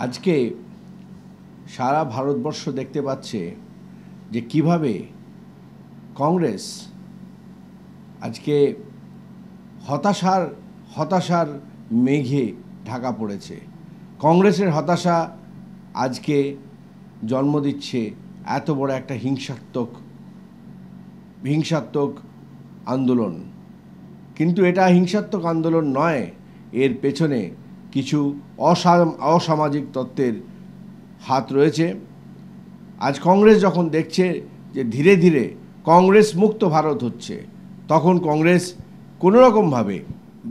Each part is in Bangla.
আজকে সারা ভারতবর্ষ দেখতে পাচ্ছে যে কিভাবে কংগ্রেস আজকে হতাশার মেঘে ঢাকা পড়েছে। কংগ্রেসের হতাশা আজকে জন্ম দিচ্ছে এত বড় একটা হিংসাত্মক আন্দোলন। কিন্তু এটা হিংসাত্মক আন্দোলন নয়, এর পেছনে কিছু অসামাজিক তত্ত্বের হাত রয়েছে। আজ কংগ্রেস যখন দেখছে যে ধীরে ধীরে কংগ্রেস মুক্ত ভারত হচ্ছে, তখন কংগ্রেস কোনো রকমভাবে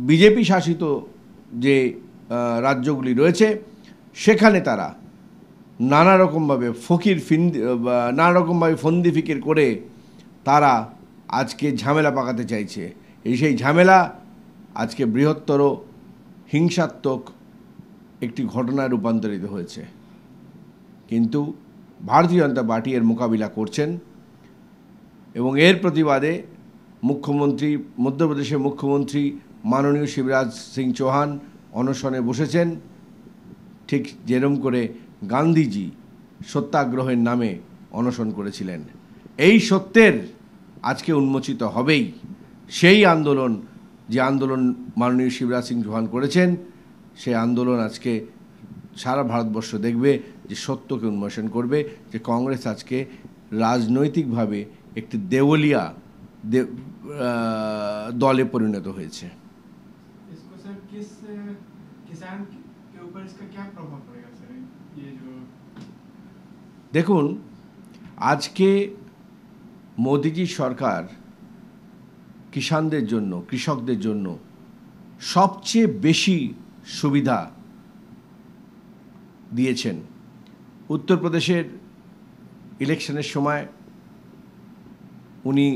বিজেপি শাসিত যে রাজ্যগুলি রয়েছে সেখানে তারা নানা রকমভাবে ফন্দি ফিকির করে তারা আজকে ঝামেলা পাকাতে চাইছে। সেই ঝামেলা আজকে বৃহত্তর হিংসাত্মক একটি ঘটনায় রূপান্তরিত হয়েছে। কিন্তু ভারতীয় জনতা পার্টি এর মোকাবিলা করছেন এবং এর প্রতিবাদে মধ্যপ্রদেশের মুখ্যমন্ত্রী মাননীয় শিবরাজ সিং চৌহান অনশনে বসেছেন, ঠিক যেরকম করে গান্ধীজি সত্যাগ্রহের নামে অনশন করেছিলেন। এই সত্যের আজকে উন্মোচিত হবেই। সেই আন্দোলন, যে আন্দোলন মাননীয় শিবরাজ সিং চৌহান করেছেন, সেই আন্দোলন আজকে সারা ভারতবর্ষ দেখবে যে সত্যকে উন্মোচন করবে যে কংগ্রেস আজকে রাজনৈতিকভাবে একটি দেউলিয়া দলে পরিণত হয়েছে। দেখুন, আজকে মোদিজি সরকার কিষাণদের জন্য, কৃষকদের জন্য সবচেয়ে বেশি সুবিধা দিয়েছেন। উত্তরপ্রদেশের ইলেকশনের সময় উনি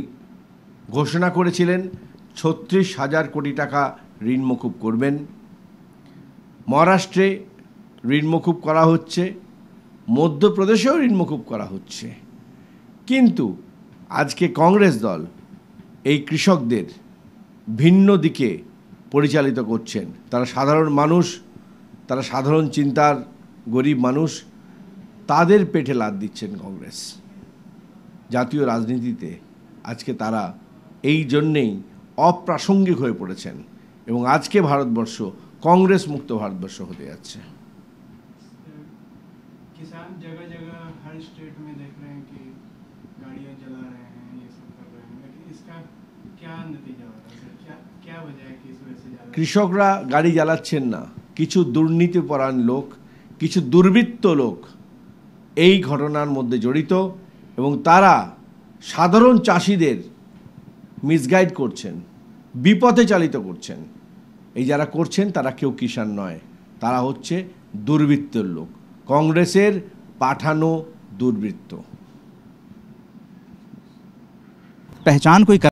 ঘোষণা করেছিলেন 36,000 কোটি টাকা ঋণ মকুব করবেন। মহারাষ্ট্রে ঋণ মকুব করা হচ্ছে, মধ্যপ্রদেশেও ঋণ মকুব করা হচ্ছে। কিন্তু আজকে কংগ্রেস দল এই কৃষকদের ভিন্ন দিকে পরিচালিত করছেন। তারা সাধারণ মানুষ, তারা সাধারণ চিন্তার গরিব মানুষ, তাদের পেটে লাথ দিচ্ছেন কংগ্রেস। জাতীয় রাজনীতিতে আজকে তারা এই জন্যেই অপ্রাসঙ্গিক হয়ে পড়েছেন এবং আজকে ভারতবর্ষ কংগ্রেস মুক্ত ভারতবর্ষ হতে যাচ্ছে। किसान जगह जगह हर स्टेट में देख रहे हैं कि गाड़ियां जला रहे हैं, ये सब कर रहे हैं, लेकिन इसका क्या नतीजा होता है? क्या वजह है कि इस वजह से ज़्यादा কৃষকরা গাড়ি জ্বালাচ্ছেন না, কিছু দুর্নীতিপরায়ণ লোক, কিছু দুর্বৃত্ত লোক এই ঘটনার মধ্যে জড়িত এবং তারা সাধারণ চাষিদের মিসগাইড করছেন, বিপথে চালিত করছেন। এই যারা করছেন তারা কেউ কিষাণ নয়, তারা হচ্ছে দুর্বৃত্তর লোক, কংগ্রেসের পাঠানো দুর্বৃত্ত। पहचान कोई